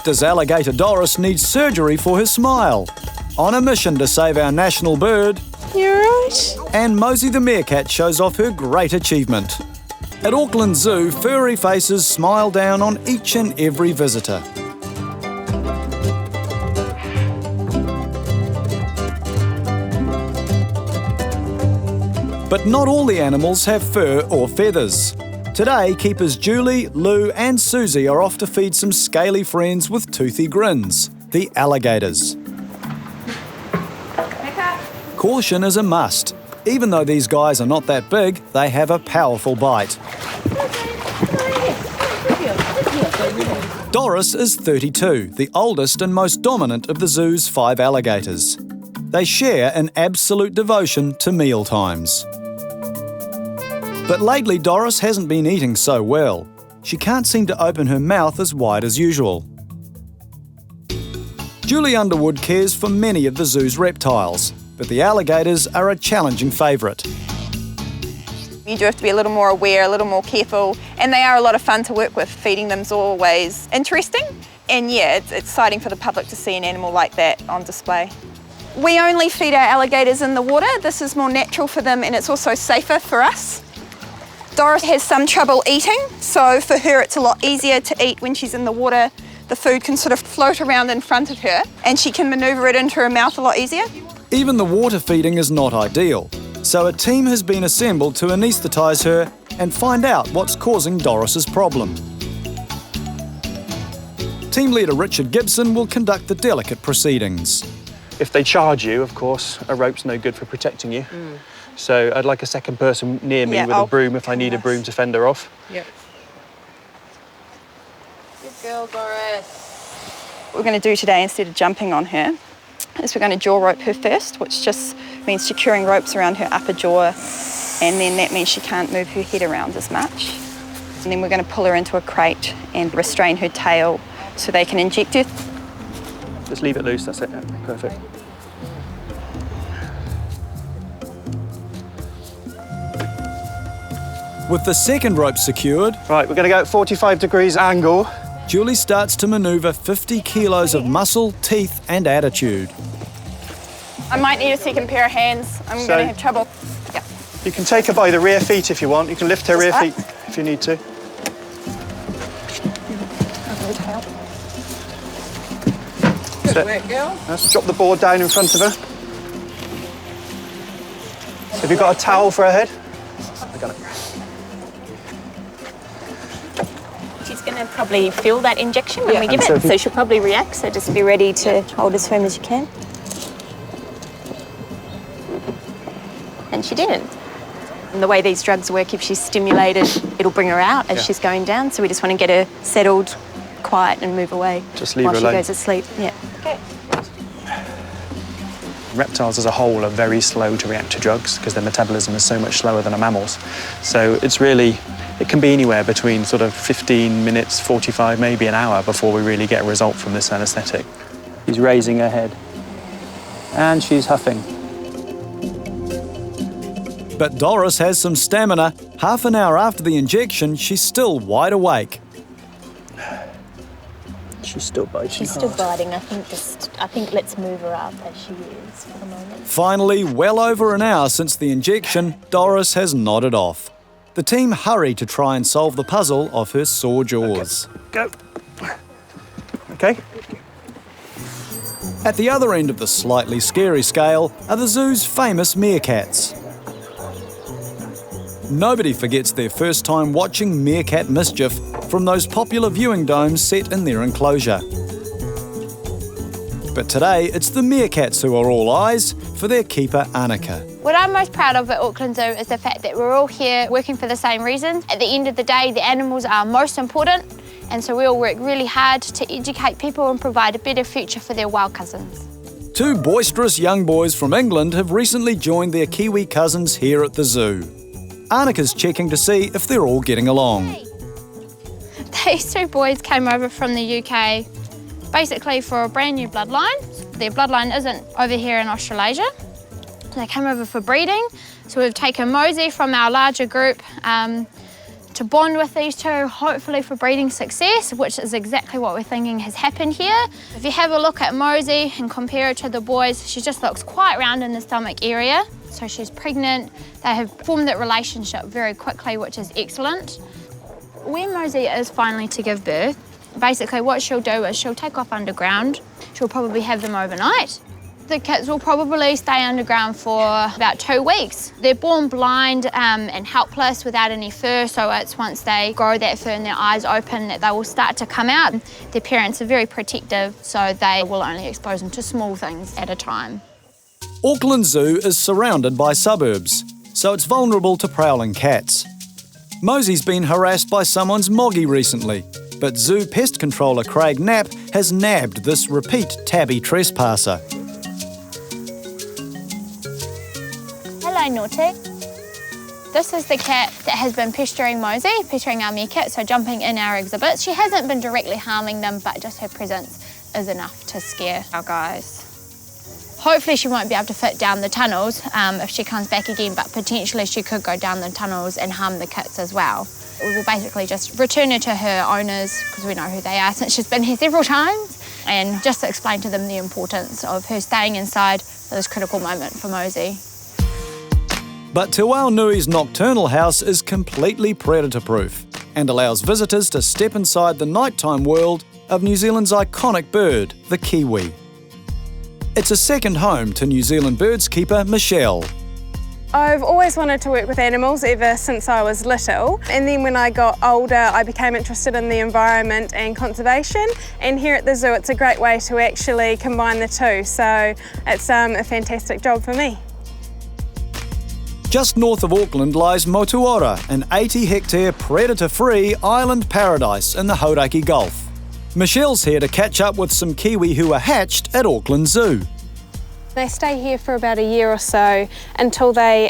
Does alligator Doris need surgery for her smile? On a mission to save our national bird. You're right. And Mosey the meerkat shows off her great achievement. At Auckland Zoo, furry faces smile down on each and every visitor. But not all the animals have fur or feathers. Today, keepers Julie, Lou and Susie are off to feed some scaly friends with toothy grins, the alligators. Caution is a must. Even though these guys are not that big, they have a powerful bite. Doris is 32, the oldest and most dominant of the zoo's 5 alligators. They share an absolute devotion to meal times. But lately Doris hasn't been eating so well. She can't seem to open her mouth as wide as usual. Julie Underwood cares for many of the zoo's reptiles, but the alligators are a challenging favourite. You do have to be a little more aware, a little more careful, and they are a lot of fun to work with. Feeding them's always interesting, and yeah, it's exciting for the public to see an animal like that on display. We only feed our alligators in the water. This is more natural for them, and it's also safer for us. Doris has some trouble eating, so for her it's a lot easier to eat when she's in the water. The food can sort of float around in front of her, and she can manoeuvre it into her mouth a lot easier. Even the water feeding is not ideal, so a team has been assembled to anaesthetise her and find out what's causing Doris's problem. Team leader Richard Gibson will conduct the delicate proceedings. If they charge you, of course, a rope's no good for protecting you. So I'd like a second person near me with a broom if I need a broom to fend her off. Yep. Good girl, Doris. What we're going to do today, instead of jumping on her, is we're going to jaw rope her first, which just means securing ropes around her upper jaw, and then that means she can't move her head around as much. And then we're going to pull her into a crate and restrain her tail so they can inject her. Just leave it loose, that's it. Yeah, perfect. With the second rope secured, Right, we're going to go at 45 degrees angle. Julie starts to manoeuvre 50 kilos of muscle, teeth and attitude. I might need a second pair of hands. I'm going to have trouble. Yeah. You can take her by the rear feet if you want. You can lift her rear feet if you need to. Good work, girl. Let's drop the board down in front of her. Have you got a towel for her head? I got it. She's going to probably feel that injection when we give it, so she'll probably react, so just be ready to hold as firm as you can. And she didn't. And the way these drugs work, if she's stimulated, it'll bring her out as she's going down, so we just want to get her settled, quiet and move away just leave her alone. while she goes to sleep. Yeah. Okay. Reptiles as a whole are very slow to react to drugs because their metabolism is so much slower than a mammal's. So it's really, it can be anywhere between sort of 15 minutes, 45, maybe an hour before we really get a result from this anaesthetic. She's raising her head and she's huffing. But Doris has some stamina. Half an hour after the injection, she's still wide awake. She's still biting She's hard. still biting. I think let's move her up as she is for the moment. Finally, well over an hour since the injection, Doris has nodded off. The team hurry to try and solve the puzzle of her sore jaws. Go. Okay. At the other end of the slightly scary scale are the zoo's famous meerkats. Nobody forgets their first time watching meerkat mischief from those popular viewing domes set in their enclosure. But today, it's the meerkats who are all eyes for their keeper, Annika. What I'm most proud of at Auckland Zoo is the fact that we're all here working for the same reasons. At the end of the day, the animals are most important, and so we all work really hard to educate people and provide a better future for their wild cousins. 2 boisterous young boys from England have recently joined their Kiwi cousins here at the zoo. Annika's checking to see if they're all getting along. These 2 boys came over from the UK basically for a brand new bloodline. Their bloodline isn't over here in Australasia. They came over for breeding, so we've taken Mosey from our larger group to bond with these two, hopefully for breeding success, which is exactly what we're thinking has happened here. If you have a look at Mosey and compare her to the boys, she just looks quite round in the stomach area. So she's pregnant. They have formed that relationship very quickly, which is excellent. When Mosey is finally to give birth, basically what she'll do is she'll take off underground. She'll probably have them overnight. The kits will probably stay underground for about 2 weeks. They're born blind and helpless without any fur, so it's once they grow that fur and their eyes open that they will start to come out. Their parents are very protective, so they will only expose them to small things at a time. Auckland Zoo is surrounded by suburbs, so it's vulnerable to prowling cats. Mosey's been harassed by someone's moggy recently, but zoo pest controller Craig Knapp has nabbed this repeat tabby trespasser. Hello, Naughty. This is the cat that has been pestering Mosey, pestering our Meerkat, so jumping in our exhibits. She hasn't been directly harming them, but just her presence is enough to scare our guys. Hopefully she won't be able to fit down the tunnels if she comes back again, but potentially she could go down the tunnels and harm the kits as well. We will basically just return her to her owners, because we know who they are since she's been here several times, and just explain to them the importance of her staying inside for this critical moment for Mosey. But Te Waunui's nocturnal house is completely predator-proof and allows visitors to step inside the nighttime world of New Zealand's iconic bird, the Kiwi. It's a second home to New Zealand birds keeper Michelle. I've always wanted to work with animals ever since I was little, and then when I got older I became interested in the environment and conservation, and here at the zoo it's a great way to actually combine the two, so it's a fantastic job for me. Just north of Auckland lies Motuora, an 80-hectare predator-free island paradise in the Hauraki Gulf. Michelle's here to catch up with some Kiwi who were hatched at Auckland Zoo. They stay here for about a year or so until they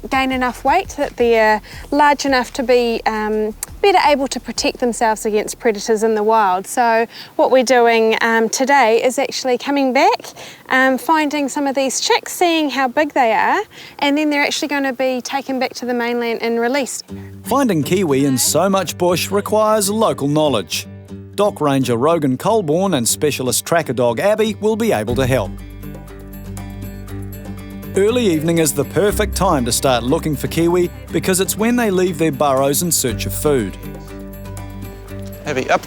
gain enough weight that they're large enough to be better able to protect themselves against predators in the wild. So what we're doing today is actually coming back, finding some of these chicks, seeing how big they are, and then they're actually going to be taken back to the mainland and released. Finding Kiwi in so much bush requires local knowledge. Dock Ranger Rogan Colborne and specialist tracker dog Abby will be able to help. Early evening is the perfect time to start looking for Kiwi because it's when they leave their burrows in search of food. Heavy up.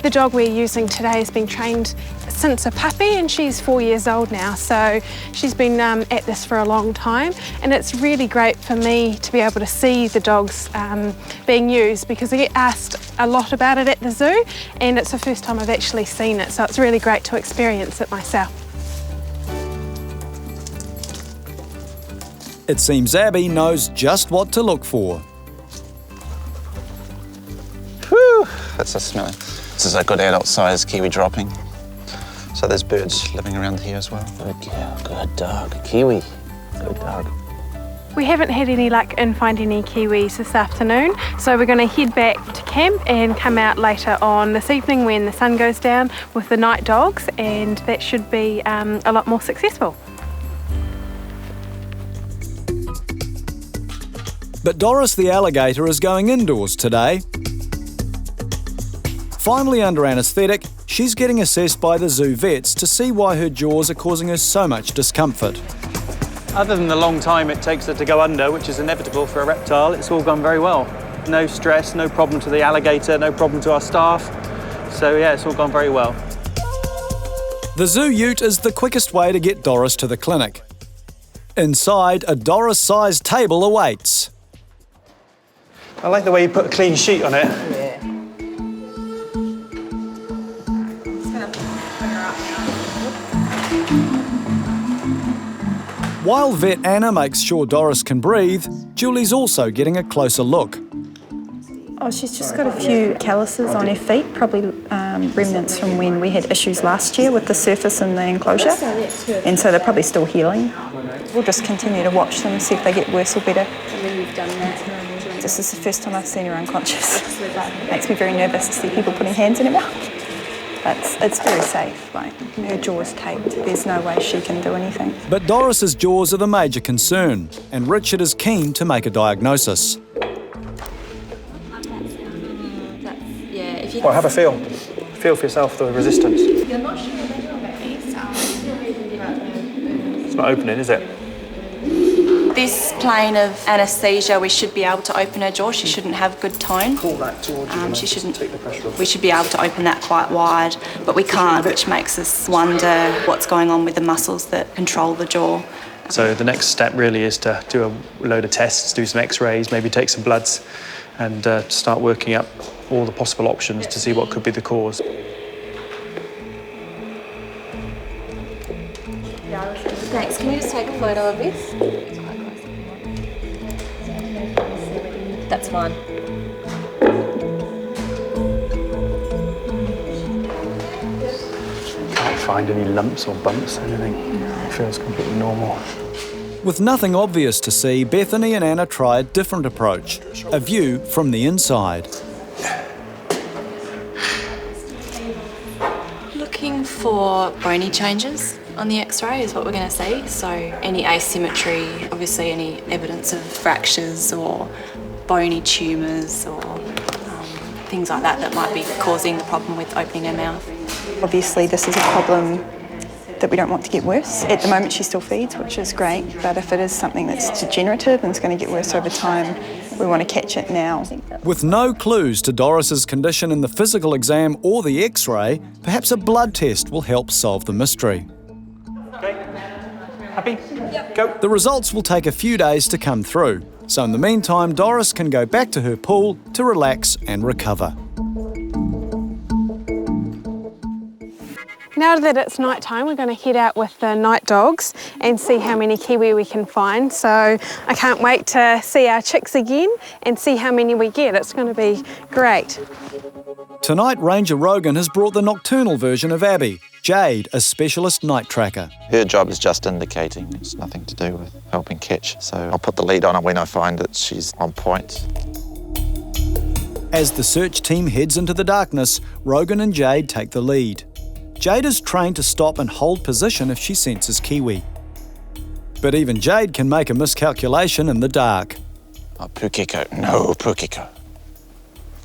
The dog we're using today has been trained since a puppy, and she's 4 years old now, so she's been at this for a long time, and it's really great for me to be able to see the dogs being used because I get asked a lot about it at the zoo, and it's the first time I've actually seen it, so it's really great to experience it myself. It seems Abby knows just what to look for. Whew, that's a smelling. This is a good adult-sized Kiwi dropping. So there's birds living around here as well. Good girl, good dog. Kiwi, good dog. We haven't had any luck in finding any Kiwis this afternoon, so we're going to head back to camp and come out later on this evening when the sun goes down with the night dogs, and that should be a lot more successful. But Doris the alligator is going indoors today. Finally under anaesthetic, she's getting assessed by the zoo vets to see why her jaws are causing her so much discomfort. Other than the long time it takes her to go under, which is inevitable for a reptile, it's all gone very well. No stress, no problem to the alligator, no problem to our staff. So yeah, it's all gone very well. The zoo ute is the quickest way to get Doris to the clinic. Inside, a Doris-sized table awaits. I like the way you put a clean sheet on it. Yeah. While vet Anna makes sure Doris can breathe, Julie's also getting a closer look. Oh, she's just got a few calluses on her feet, probably remnants from when we had issues last year with the surface in the enclosure, and so they're probably still healing. We'll just continue to watch them, see if they get worse or better. And when you've done that, This is the first time I've seen her unconscious. It makes me very nervous to see people putting hands in her mouth. It's very safe, like her jaw's taped. There's no way she can do anything. But Doris's jaws are the major concern, and Richard is keen to make a diagnosis. Well, have a feel. Feel for yourself the resistance. It's not opening, is it? This plane of anaesthesia, we should be able to open her jaw. She shouldn't have good tone. Pull that towards you. She shouldn't. Take the pressure off. We should be able to open that quite wide, but we can't, which makes us wonder what's going on with the muscles that control the jaw. So the next step really is to do a load of tests, do some X-rays, maybe take some bloods, and start working up all the possible options to see what could be the cause. Thanks. Can you just take a photo of this? That's fine. Can't find any lumps or bumps or anything. It feels completely normal. With nothing obvious to see, Bethany and Anna try a different approach, a view from the inside. Looking for bony changes on the X-ray is what we're going to see. So any asymmetry, obviously any evidence of fractures or bony tumours or things like that that might be causing the problem with opening her mouth. Obviously, this is a problem that we don't want to get worse. At the moment, she still feeds, which is great, but if it is something that's degenerative and it's going to get worse over time, we want to catch it now. With no clues to Doris's condition in the physical exam or the X-ray, perhaps a blood test will help solve the mystery. Okay. Happy? Yep. Go. The results will take a few days to come through, so in the meantime, Doris can go back to her pool to relax and recover. Now that it's night time, we're going to head out with the night dogs and see how many kiwi we can find. So I can't wait to see our chicks again and see how many we get. It's going to be great. Tonight, Ranger Rogan has brought the nocturnal version of Abby, Jade, a specialist night tracker. Her job is just indicating. It's nothing to do with helping catch. So I'll put the lead on her when I find that she's on point. As the search team heads into the darkness, Rogan and Jade take the lead. Jade is trained to stop and hold position if she senses kiwi. But even Jade can make a miscalculation in the dark. Oh, pukeko. No, pukeko.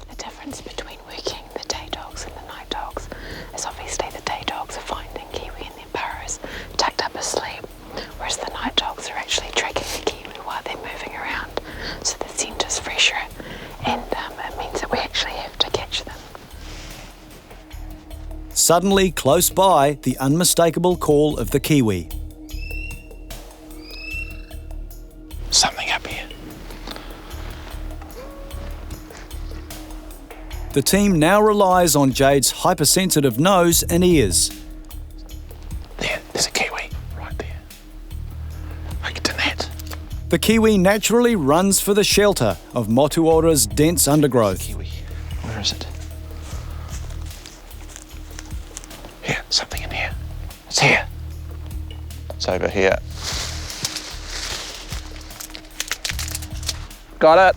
The difference between working the day dogs and the night dogs is obviously the day dogs are finding kiwi in their burrows, tucked up asleep, whereas the night dogs are actually tracking the kiwi while they're moving around. So the scent is fresher, and it means that we actually have to catch them. Suddenly, close by, the unmistakable call of the kiwi. Something up here. The team now relies on Jade's hypersensitive nose and ears. There's a kiwi right there. I get to net. The kiwi naturally runs for the shelter of Motuora's dense undergrowth. Kiwi. Where is it? Here, something in here. It's here. It's over here. Got it.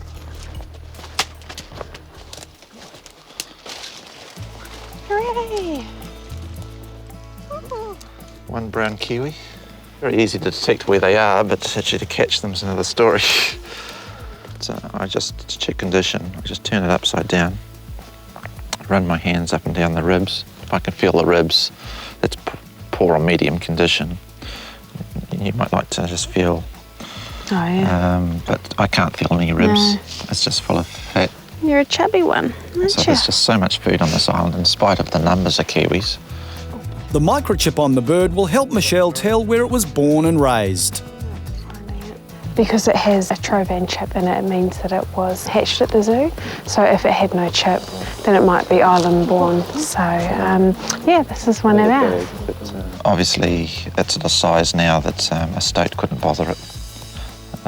Hooray! One brown kiwi. Very easy to detect where they are, but actually to catch them is another story. So I just, to check condition, I just turn it upside down, run my hands up and down the ribs. If I can feel the ribs, it's poor or medium condition. You might like to just feel, but I can't feel any ribs. No. It's just full of fat. You're a chubby one, aren't So you? there's just so much food on this island in spite of the numbers of kiwis. The microchip on the bird will help Michelle tell where it was born and raised. Because it has a Trovan chip in it, it means that it was hatched at the zoo. So if it had no chip, then it might be island born. So yeah, this is one of ours. Obviously, it's at a size now that a state couldn't bother it.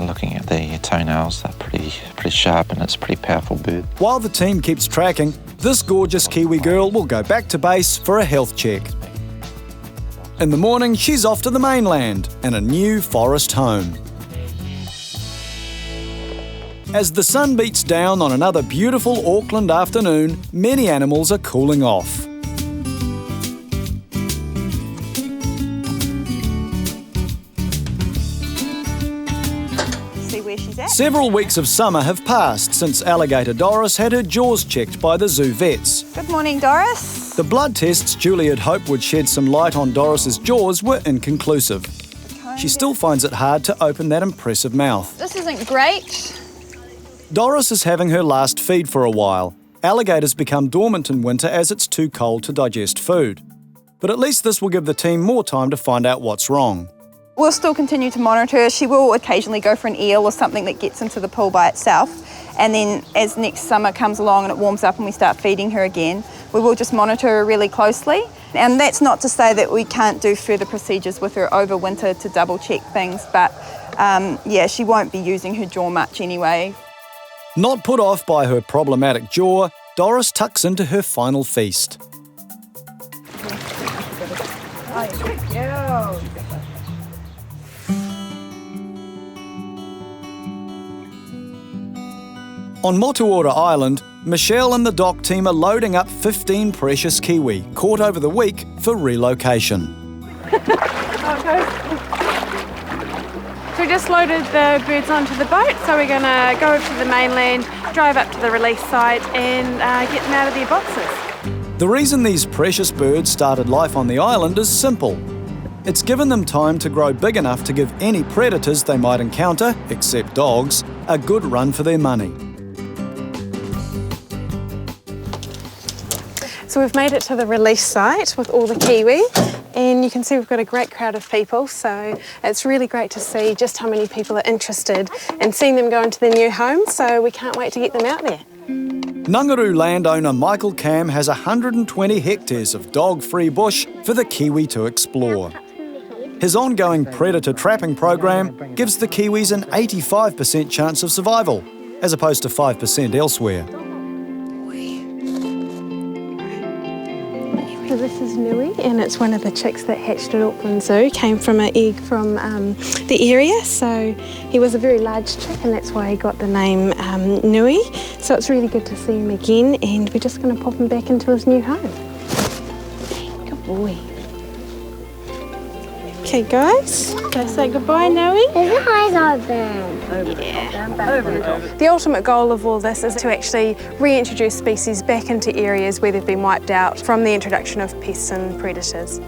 Looking at the toenails, they're pretty sharp, and it's a pretty powerful bird. While the team keeps tracking, this gorgeous kiwi girl will go back to base for a health check. In the morning, she's off to the mainland and a new forest home. As the sun beats down on another beautiful Auckland afternoon, many animals are cooling off. Several weeks of summer have passed since alligator Doris had her jaws checked by the zoo vets. Good morning, Doris. The blood tests Julie had hoped would shed some light on Doris's jaws were inconclusive. She still finds it hard to open that impressive mouth. This isn't great. Doris is having her last feed for a while. Alligators become dormant in winter as it's too cold to digest food. But at least this will give the team more time to find out what's wrong. We'll still continue to monitor her. She will occasionally go for an eel or something that gets into the pool by itself. And then as next summer comes along and it warms up and we start feeding her again, we will just monitor her really closely. And that's not to say that we can't do further procedures with her over winter to double check things, but yeah, she won't be using her jaw much anyway. Not put off by her problematic jaw, Doris tucks into her final feast. On Motuora Island, Michelle and the dock team are loading up 15 precious kiwi, caught over the week for relocation. So we just loaded the birds onto the boat, so we're going to go over to the mainland, drive up to the release site and get them out of their boxes. The reason these precious birds started life on the island is simple. It's given them time to grow big enough to give any predators they might encounter, except dogs, a good run for their money. So we've made it to the release site with all the kiwi, and you can see we've got a great crowd of people, so it's really great to see just how many people are interested in seeing them go into their new home, so we can't wait to get them out there. Nungaroo landowner Michael Cam has 120 hectares of dog-free bush for the kiwi to explore. His ongoing predator trapping program gives the kiwis an 85% chance of survival, as opposed to 5% elsewhere. So this is Nui, and it's one of the chicks that hatched at Auckland Zoo, came from an egg from the area, so he was a very large chick and that's why he got the name Nui. So it's really good to see him again, and we're just going to pop him back into his new home. Good boy. Okay guys, go say goodbye, Nui. His eyes open. The ultimate goal of all this is to actually reintroduce species back into areas where they've been wiped out from the introduction of pests and predators.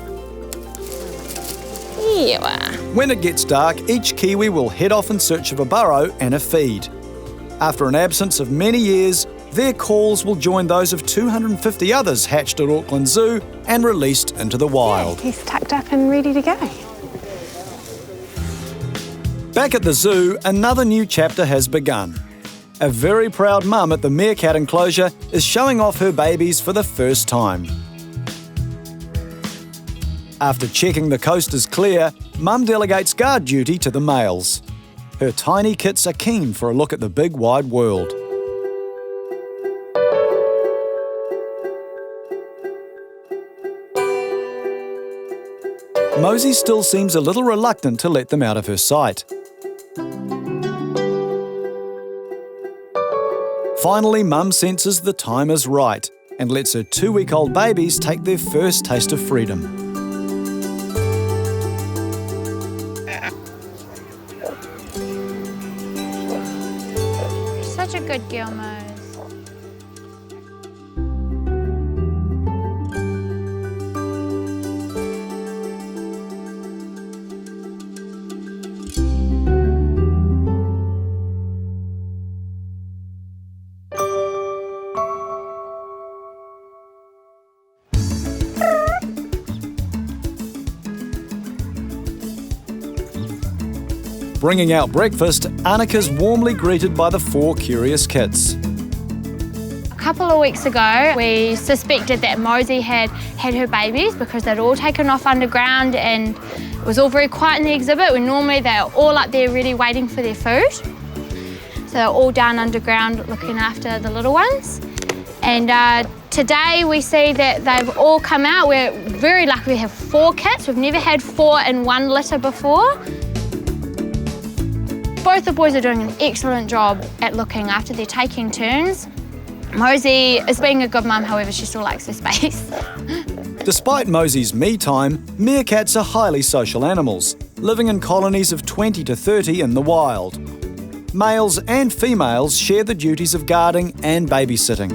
When it gets dark, each kiwi will head off in search of a burrow and a feed. After an absence of many years, their calls will join those of 250 others hatched at Auckland Zoo and released into the wild. Yeah, he's tucked up and ready to go. Back at the zoo, another new chapter has begun. A very proud mum at the Meerkat enclosure is showing off her babies for the first time. After checking the coast is clear, mum delegates guard duty to the males. Her tiny kits are keen for a look at the big wide world. Mosey still seems a little reluctant to let them out of her sight. Finally, Mum senses the time is right and lets her 2-week-old babies take their first taste of freedom. Such a good girl, Mose. Bringing out breakfast, Annika's warmly greeted by the 4 curious kits. A couple of weeks ago, we suspected that Mosey had her babies because they'd all taken off underground and it was all very quiet in the exhibit when normally they're all up there ready waiting for their food. So they're all down underground looking after the little ones. And today we see that they've all come out. We're very lucky we have 4 kits. We've never had 4 in one litter before. Both the boys are doing an excellent job at looking after. They're taking turns. Mosey is being a good mum, however, she still likes her space. Despite Mosey's me time, meerkats are highly social animals, living in colonies of 20 to 30 in the wild. Males and females share the duties of guarding and babysitting.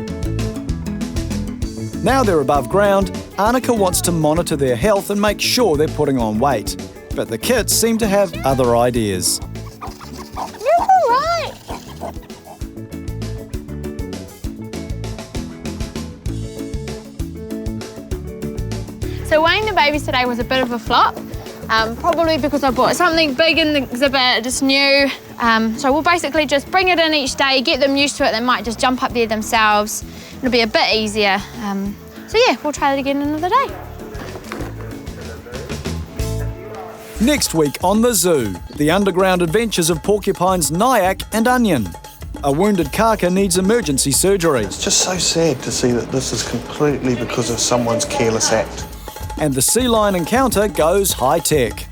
Now they're above ground, Annika wants to monitor their health and make sure they're putting on weight. But the kits seem to have other ideas. You're all right. So weighing the babies today was a bit of a flop, probably because I bought something big in the exhibit, just new. So we'll basically just bring it in each day, get them used to it. They might just jump up there themselves. It'll be a bit easier. So yeah, we'll try it again another day. Next week on the zoo, the underground adventures of porcupines Nyack and Onion. A wounded kaka needs emergency surgery. It's just so sad to see that this is completely because of someone's careless act. And the sea lion encounter goes high-tech.